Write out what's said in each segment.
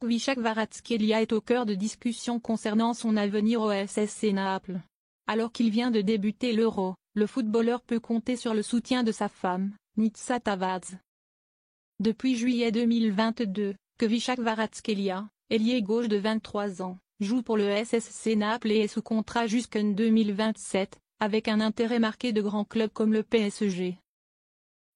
Kvicha Kvaratskhelia est au cœur de discussions concernant son avenir au SSC Naples. Alors qu'il vient de débuter l'Euro, le footballeur peut compter sur le soutien de sa femme, Nitsa Tavadze. Depuis juillet 2022, Kvicha Kvaratskhelia, ailier gauche de 23 ans, joue pour le SSC Naples et est sous contrat jusqu'en 2027, avec un intérêt marqué de grands clubs comme le PSG.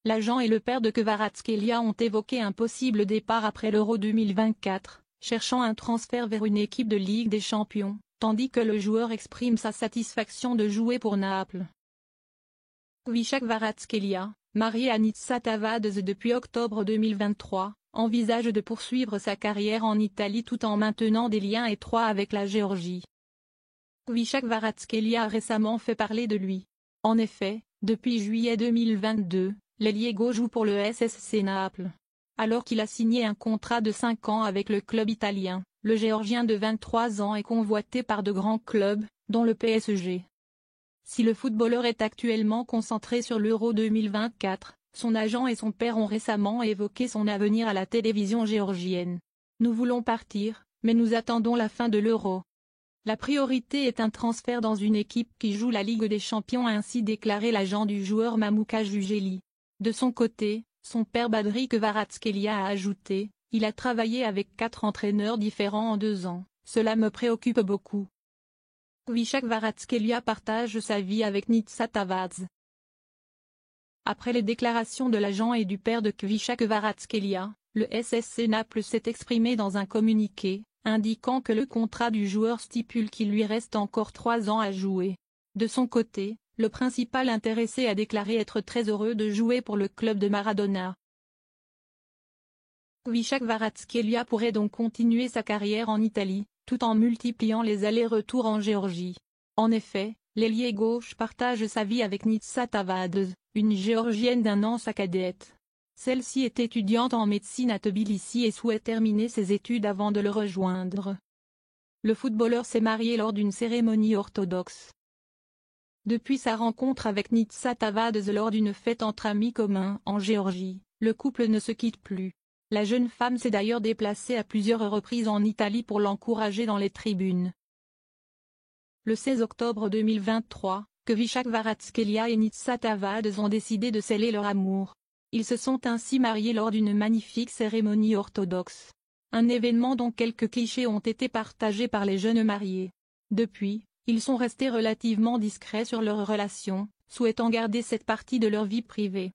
L'agent et le père de Kvaratskhelia ont évoqué un possible départ après l'Euro 2024, cherchant un transfert vers une équipe de Ligue des Champions, tandis que le joueur exprime sa satisfaction de jouer pour Naples. Kvicha Kvaratskhelia, marié à Nitsa Tavadze depuis octobre 2023, envisage de poursuivre sa carrière en Italie tout en maintenant des liens étroits avec la Géorgie. Kvicha Kvaratskhelia a récemment fait parler de lui. En effet, depuis juillet 2022, l'ailier gauche joue pour le SSC Naples. Alors qu'il a signé un contrat de 5 ans avec le club italien, le Géorgien de 23 ans est convoité par de grands clubs, dont le PSG. Si le footballeur est actuellement concentré sur l'Euro 2024, son agent et son père ont récemment évoqué son avenir à la télévision géorgienne. Nous voulons partir, mais nous attendons la fin de l'Euro. La priorité est un transfert dans une équipe qui joue la Ligue des Champions, a ainsi déclaré l'agent du joueur Mamouka Jugeli. De son côté, son père Badri Kvaratskhelia a ajouté, « Il a travaillé avec 4 entraîneurs différents en 2 ans, cela me préoccupe beaucoup. » Kvicha Kvaratskhelia partage sa vie avec Nitsa Tavadze. Après les déclarations de l'agent et du père de Kvicha Kvaratskhelia, le SSC Naples s'est exprimé dans un communiqué, indiquant que le contrat du joueur stipule qu'il lui reste encore 3 ans à jouer. De son côté, le principal intéressé a déclaré être très heureux de jouer pour le club de Maradona. Kvicha Kvaratskhelia pourrait donc continuer sa carrière en Italie, tout en multipliant les allers-retours en Géorgie. En effet, l'ailier gauche partage sa vie avec Nitsa Tavadze, une Géorgienne d'1 an sa cadette. Celle-ci est étudiante en médecine à Tbilissi et souhaite terminer ses études avant de le rejoindre. Le footballeur s'est marié lors d'une cérémonie orthodoxe. Depuis sa rencontre avec Nitsa Tavadze lors d'une fête entre amis communs en Géorgie, le couple ne se quitte plus. La jeune femme s'est d'ailleurs déplacée à plusieurs reprises en Italie pour l'encourager dans les tribunes. Le 16 octobre 2023, Kvicha Kvaratskhelia et Nitsa Tavadze ont décidé de sceller leur amour. Ils se sont ainsi mariés lors d'une magnifique cérémonie orthodoxe. Un événement dont quelques clichés ont été partagés par les jeunes mariés. Depuis, ils sont restés relativement discrets sur leur relation, souhaitant garder cette partie de leur vie privée.